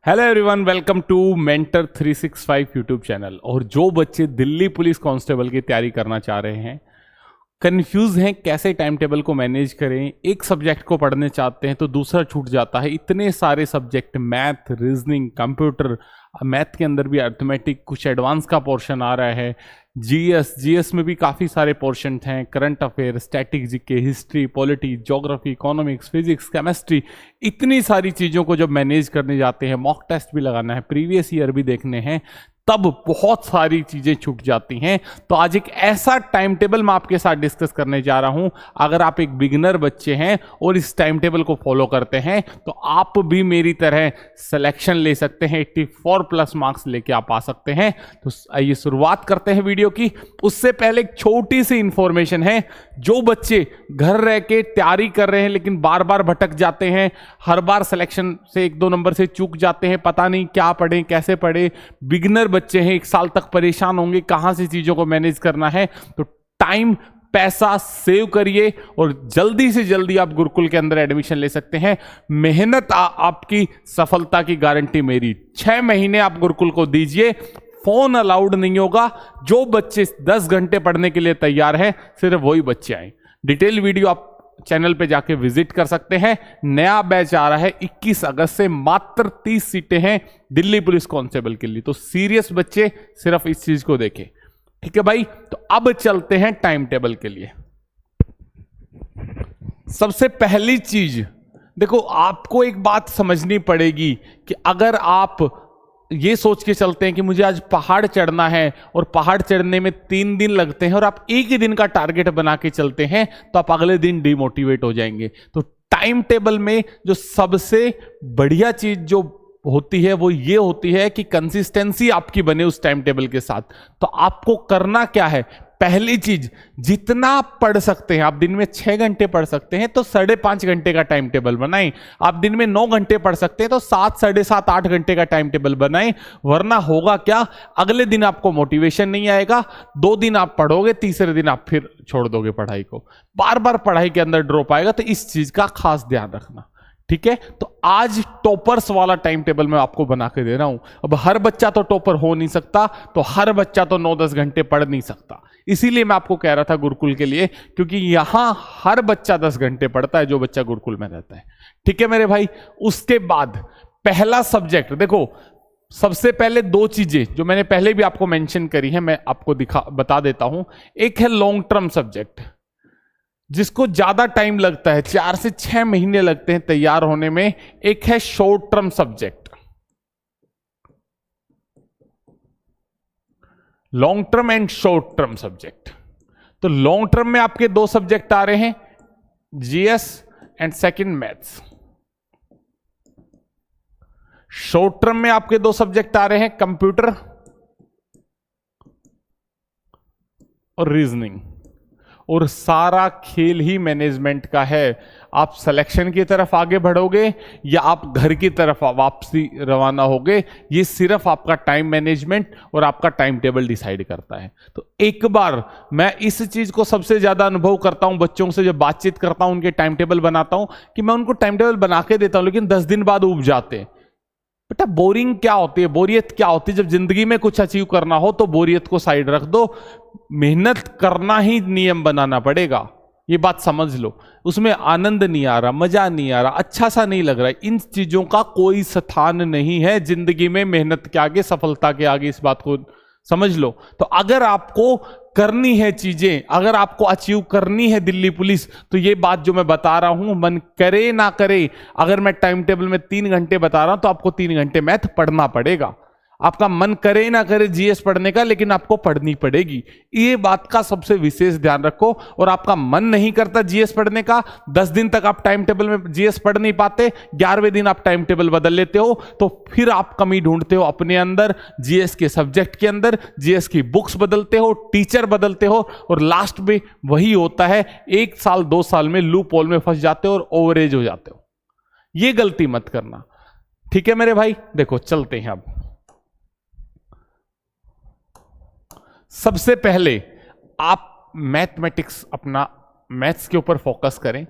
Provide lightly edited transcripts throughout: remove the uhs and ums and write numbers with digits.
Hello everyone, welcome to mentor 365 YouTube channel. और जो बच्चे दिल्ली पुलिस कांस्टेबल की तैयारी करना चाह रहे हैं, कंफ्यूज हैं कैसे टाइम टेबल को मैनेज करें, एक सब्जेक्ट को पढ़ने चाहते हैं तो दूसरा छूट जाता है, इतने सारे subject, math, reasoning, computer, math के अंदर भी अर्थमेटिक, कुछ एडवांस का पोर्शन आ रहा है, जीएस में भी काफ़ी सारे पोर्शन हैं, current affair, static GK, history, polity, geography, economics, physics, chemistry, इतनी सारी चीज़ों को जब मैनेज करने जाते हैं, मॉक टेस्ट भी लगाना है, प्रीवियस ईयर भी देखने हैं, तब बहुत सारी चीजें छूट जाती हैं। तो आज एक ऐसा टाइम टेबल मैं आपके साथ डिस्कस करने जा रहा हूं। अगर आप एक बिगिनर बच्चे हैं और इस टाइम टेबल को फॉलो करते हैं तो आप भी मेरी तरह सिलेक्शन ले सकते हैं, 84 प्लस मार्क्स लेके आप आ सकते हैं। तो आइए शुरुआत करते हैं वीडियो की। उससे पहले एक छोटी सी इंफॉर्मेशन है, जो बच्चे घर रह के तैयारी कर रहे हैं लेकिन बार बार भटक जाते हैं, हर बार सिलेक्शन से 1-2 नंबर से चूक जाते हैं, पता नहीं क्या पढ़ें कैसे पढ़ें, बिगिनर बच्चे हैं, 1 साल तक परेशान होंगे कहां से चीजों को मैनेज करना है, तो टाइम पैसा सेव करिए और जल्दी से जल्दी आप गुरुकुल के अंदर एडमिशन ले सकते हैं। मेहनत आपकी सफलता की गारंटी मेरी। 6 महीने आप गुरुकुल को दीजिए, फोन अलाउड नहीं होगा। जो बच्चे 10 घंटे पढ़ने के लिए तैयार हैं, सिर्फ वही बच्चे आए। डिटेल वीडियो आप चैनल पे जाके विजिट कर सकते हैं। नया बैच आ रहा है 21 अगस्त से, मात्र 30 सीटें हैं दिल्ली पुलिस कांस्टेबल के लिए। तो सीरियस बच्चे सिर्फ इस चीज को देखें, ठीक है भाई। तो अब चलते हैं टाइम टेबल के लिए। सबसे पहली चीज देखो, आपको एक बात समझनी पड़ेगी कि अगर आप ये सोच के चलते हैं कि मुझे आज पहाड़ चढ़ना है और पहाड़ चढ़ने में 3 दिन लगते हैं और आप एक ही दिन का टारगेट बना के चलते हैं, तो आप अगले दिन डिमोटिवेट हो जाएंगे। तो टाइम टेबल में जो सबसे बढ़िया चीज जो होती है वो ये होती है कि कंसिस्टेंसी आपकी बने उस टाइम टेबल के साथ। तो आपको करना क्या है, पहली चीज, जितना आप पढ़ सकते हैं, आप दिन में 6 घंटे पढ़ सकते हैं तो 5.5 घंटे का टाइम टेबल बनाएं। आप दिन में 9 घंटे पढ़ सकते हैं तो 7, 7.5, 8 घंटे का टाइम टेबल बनाएं। वरना होगा क्या, अगले दिन आपको मोटिवेशन नहीं आएगा, 2 दिन आप पढ़ोगे, तीसरे दिन आप फिर छोड़ दोगे पढ़ाई को, बार बार पढ़ाई के अंदर ड्रॉप आएगा। तो इस चीज का खास ध्यान रखना, ठीक है। तो आज टॉपर्स वाला टाइम टेबल मैं आपको बना के दे रहा हूं। अब हर बच्चा तो टॉपर हो नहीं सकता, तो हर बच्चा तो 9-10 घंटे पढ़ नहीं सकता, इसीलिए मैं आपको कह रहा था गुरुकुल के लिए, क्योंकि यहां हर बच्चा 10 घंटे पढ़ता है जो बच्चा गुरुकुल में रहता है, ठीक है मेरे भाई। उसके बाद पहला सब्जेक्ट देखो, सबसे पहले 2 चीजें जो मैंने पहले भी आपको मेंशन करी है, मैं आपको बता देता हूं। एक है लॉन्ग टर्म सब्जेक्ट, जिसको ज्यादा टाइम लगता है, 4 से 6 महीने लगते हैं तैयार होने में। एक है short term subject. Long term and short term subject. तो लॉन्ग टर्म में आपके 2 सब्जेक्ट आ रहे हैं, GS and second maths. Short term में आपके 2 सब्जेक्ट आ रहे हैं, कंप्यूटर और रीजनिंग। और सारा खेल ही मैनेजमेंट का है। आप सिलेक्शन की तरफ आगे बढ़ोगे या आप घर की तरफ वापसी रवाना होगे, ये सिर्फ आपका टाइम मैनेजमेंट और आपका टाइम टेबल डिसाइड करता है। तो एक बार मैं इस चीज को सबसे ज्यादा अनुभव करता हूं, बच्चों से जब बातचीत करता हूं, उनके टाइम टेबल बनाता हूं, कि मैं उनको टाइम टेबल बना के देता हूं लेकिन 10 दिन बाद उब जाते हैं। बेटा बोरिंग क्या होती है, बोरियत क्या होती है? जब जिंदगी में कुछ अचीव करना हो तो बोरियत को साइड रख दो, मेहनत करना ही नियम बनाना पड़ेगा, ये बात समझ लो। उसमें आनंद नहीं आ रहा, मजा नहीं आ रहा, अच्छा सा नहीं लग रहा, इन चीजों का कोई स्थान नहीं है जिंदगी में, मेहनत के आगे, सफलता के आगे, इस बात को समझ लो। तो अगर आपको करनी है चीजें, अगर आपको अचीव करनी है दिल्ली पुलिस, तो ये बात जो मैं बता रहा हूं, मन करे ना करे, अगर मैं टाइम टेबल में 3 घंटे बता रहा हूं तो आपको 3 घंटे मैथ पढ़ना पड़ेगा। आपका मन करे ना करे जीएस पढ़ने का, लेकिन आपको पढ़नी पड़ेगी, ये बात का सबसे विशेष ध्यान रखो। और आपका मन नहीं करता जीएस पढ़ने का, 10 दिन तक आप टाइम टेबल में जीएस पढ़ नहीं पाते, 11वें दिन आप टाइम टेबल बदल लेते हो, तो फिर आप कमी ढूंढते हो अपने अंदर, जीएस के सब्जेक्ट के अंदर, जीएस की बुक्स बदलते हो, टीचर बदलते हो, और लास्ट में वही होता है, 1 साल 2 साल में लूप होल में फंस जाते हो और ओवरेज हो जाते हो। ये गलती मत करना, ठीक है मेरे भाई। देखो चलते हैं अब। सबसे पहले आप मैथमेटिक्स, अपना मैथ्स के ऊपर फोकस करें।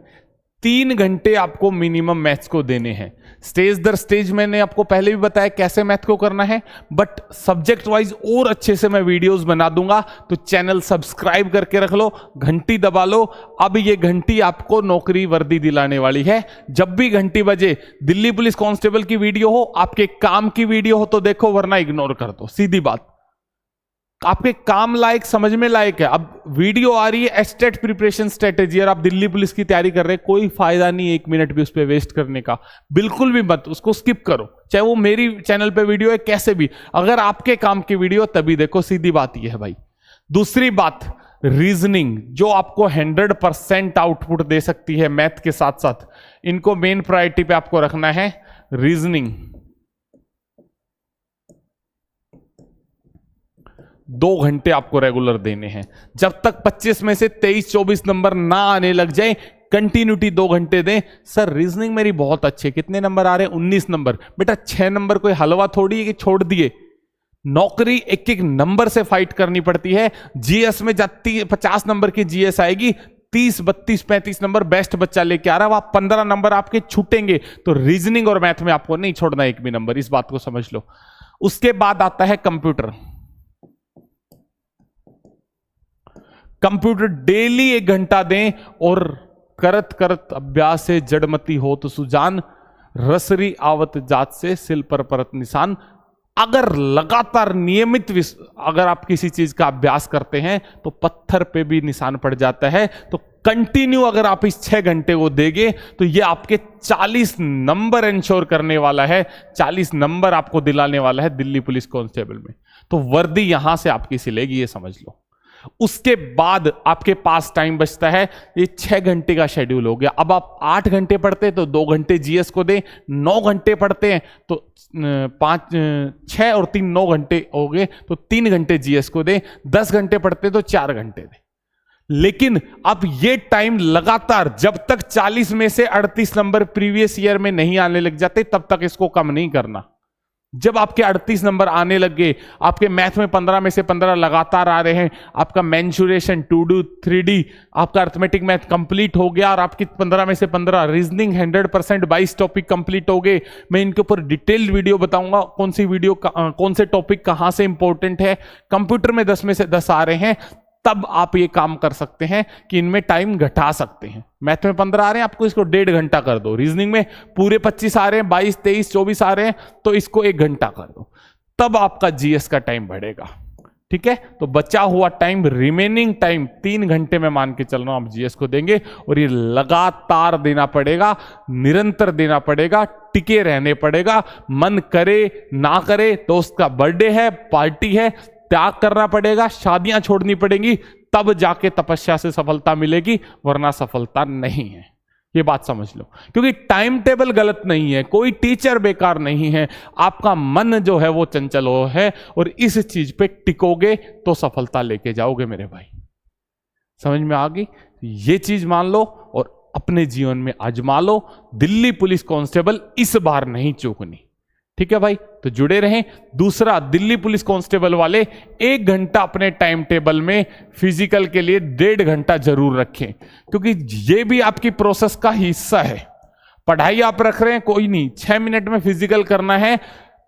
3 घंटे आपको मिनिमम मैथ्स को देने हैं। स्टेज दर स्टेज मैंने आपको पहले भी बताया कैसे मैथ को करना है, बट सब्जेक्ट वाइज और अच्छे से मैं वीडियोस बना दूंगा, तो चैनल सब्सक्राइब करके रख लो, घंटी दबा लो। अब ये घंटी आपको नौकरी वर्दी दिलाने वाली है। जब भी घंटी बजे, दिल्ली पुलिस कांस्टेबल की वीडियो हो, आपके काम की वीडियो हो तो देखो, वरना इग्नोर कर दो। सीधी बात, आपके काम लायक, समझ में लायक है। अब वीडियो आ रही है एस्टेट प्रिपरेशन स्ट्रेटेजी और आप दिल्ली पुलिस की तैयारी कर रहे हैं, कोई फायदा नहीं 1 मिनट भी उस पर वेस्ट करने का, बिल्कुल भी मत, उसको स्किप करो। चाहे वो मेरी चैनल पे वीडियो है, कैसे भी, अगर आपके काम की वीडियो तभी देखो। सीधी बात यह है भाई। दूसरी बात, रीजनिंग, जो आपको 100% आउटपुट दे सकती है मैथ के साथ साथ, इनको मेन प्रायोरिटी पे आपको रखना है। रीजनिंग 2 घंटे आपको रेगुलर देने हैं। जब तक 25 में से 23-24 नंबर ना आने लग जाए, कंटिन्यूटी 2 घंटे दें। सर रीजनिंग मेरी बहुत अच्छी है, कितने नंबर आ रहे हैं? 19 नंबर। बेटा 6 नंबर कोई हलवा थोड़ी है कि छोड़ दिए। नौकरी एक एक नंबर से फाइट करनी पड़ती है। जीएस में जाती 50 नंबर की जीएस आएगी, 30, 32, 35 नंबर बेस्ट बच्चा लेके आ रहा है, वहां 15 नंबर आपके छूटेंगे। तो रीजनिंग और मैथ में आपको नहीं छोड़ना एक भी नंबर, इस बात को समझ लो। उसके बाद आता है कंप्यूटर। कंप्यूटर डेली 1 घंटा दें, और करत करत अभ्यास से जड़मती हो तो सुजान, रसरी आवत जात से सिल पर परत निशान। अगर लगातार नियमित अगर आप किसी चीज का अभ्यास करते हैं तो पत्थर पे भी निशान पड़ जाता है। तो कंटिन्यू अगर आप इस 6 घंटे को देंगे तो ये आपके 40 नंबर इंश्योर करने वाला है, 40 नंबर आपको दिलाने वाला है दिल्ली पुलिस कांस्टेबल में। तो वर्दी यहां से आपकी सिलेगी, ये समझ लो। उसके बाद आपके पास टाइम बचता है, ये 6 घंटे का शेड्यूल हो गया। अब आप 8 घंटे पढ़ते हैं तो 2 घंटे जीएस को दें, 9 घंटे पढ़ते हैं तो 6 और 3 9 घंटे हो गए, तो 3 घंटे जीएस को दें, 10 घंटे पढ़ते हैं तो 4 घंटे दें। लेकिन अब ये टाइम लगातार, जब तक 40 में से 38 नंबर प्रीवियस ईयर में नहीं आने लग जाते तब तक इसको कम नहीं करना। जब आपके 38 नंबर आने लग गए, आपके मैथ में 15 में से 15 लगातार आ रहे हैं, आपका मेंसुरेशन 2D 3D, आपका अर्थमेटिक मैथ कंप्लीट हो गया, और आपकी 15 में से 15 रीजनिंग 100% 22 टॉपिक कंप्लीट हो गए। मैं इनके ऊपर डिटेल्ड वीडियो बताऊंगा, कौन सी वीडियो कौन से टॉपिक कहां से इंपॉर्टेंट है। कंप्यूटर में 10 में से 10 आ रहे हैं, तब आप ये काम कर सकते हैं कि इनमें टाइम घटा सकते हैं। मैथ में 15 आ रहे हैं, आपको इसको 1.5 घंटा कर दो। रीजनिंग में पूरे 25 आ रहे हैं, 22, 23, 24 आ रहे हैं, तो इसको 1 घंटा कर दो। तब आपका जीएस का टाइम बढ़ेगा। ठीक है, तो बचा हुआ टाइम, रिमेनिंग टाइम 3 घंटे में मान के चल रहा हूं आप जीएस को देंगे, और ये लगातार देना पड़ेगा, निरंतर देना पड़ेगा, टिके रहने पड़ेगा। मन करे ना करे, दोस्त का बर्थडे है, पार्टी है, त्याग करना पड़ेगा, शादियां छोड़नी पड़ेंगी, तब जाके तपस्या से सफलता मिलेगी, वरना सफलता नहीं है। ये बात समझ लो, क्योंकि टाइम टेबल गलत नहीं है, कोई टीचर बेकार नहीं है, आपका मन जो है वो चंचल हो है, और इस चीज पे टिकोगे तो सफलता लेके जाओगे मेरे भाई। समझ में आ गई? ये चीज मान लो और अपने जीवन में आजमा लो। दिल्ली पुलिस कांस्टेबल इस बार नहीं चूकनी। ठीक है भाई, तो जुड़े रहें। दूसरा, दिल्ली पुलिस कांस्टेबल वाले 1 घंटा अपने टाइम टेबल में फिजिकल के लिए 1.5 घंटा जरूर रखें, क्योंकि ये भी आपकी प्रोसेस का हिस्सा है। पढ़ाई आप रख रहे हैं, कोई नहीं, 6 मिनट में फिजिकल करना है।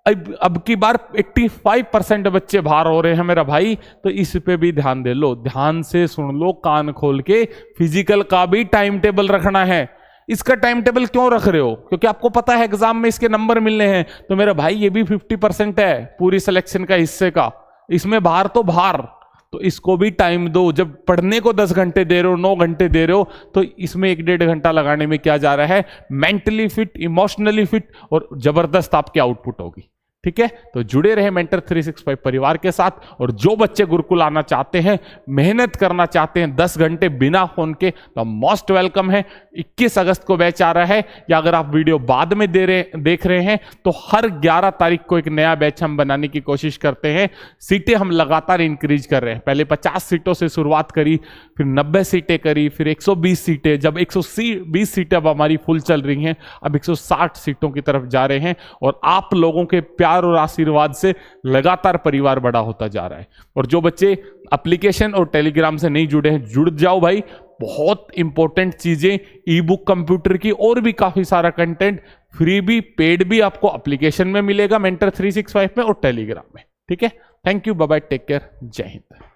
अब की बार 85% बच्चे बाहर हो रहे हैं मेरा भाई, तो इस पे भी ध्यान दे लो, ध्यान से सुन लो, कान खोल के। फिजिकल का भी टाइम टेबल रखना है। इसका टाइम टेबल क्यों रख रहे हो? क्योंकि आपको पता है एग्जाम में इसके नंबर मिलने हैं। तो मेरा भाई ये भी 50% है पूरी सिलेक्शन का हिस्से का, इसमें बाहर तो बाहर, तो इसको भी टाइम दो। जब पढ़ने को 10 घंटे दे रहे हो, 9 घंटे दे रहे हो, तो इसमें 1-1.5 घंटा लगाने में क्या जा रहा है? मेंटली फिट, इमोशनली फिट, और जबरदस्त आपकी आउटपुट होगी। ठीक है, तो जुड़े रहे मेंटर 365 परिवार के साथ। और जो बच्चे गुरुकुल आना चाहते हैं, मेहनत करना चाहते हैं 10 घंटे बिना फोन के, तो मोस्ट वेलकम है। 21 अगस्त को बैच आ रहा है, या अगर आप वीडियो बाद में देख रहे हैं तो हर 11 तारीख को एक नया बैच हम बनाने की कोशिश करते हैं। सीटें हम लगातार इंक्रीज कर रहे हैं। पहले 50 सीटों से शुरुआत करी, फिर 90 सीटें करी, फिर 120 सीटें, जब 120 सीटें अब हमारी फुल चल रही हैं, अब 160 सीटों की तरफ जा रहे हैं। और आप लोगों के प्यार और आशीर्वाद से लगातार परिवार बड़ा होता जा रहा है। और जो बच्चे एप्लीकेशन और टेलीग्राम से नहीं जुड़े हैं, जुड़ जाओ भाई। बहुत इंपॉर्टेंट चीजें, ई बुक कंप्यूटर की और भी काफी सारा कंटेंट फ्री भी पेड भी आपको एप्लीकेशन में मिलेगा मेंटर 365 में और टेलीग्राम में। ठीक है, thank you, bye bye, take care, जय हिंद।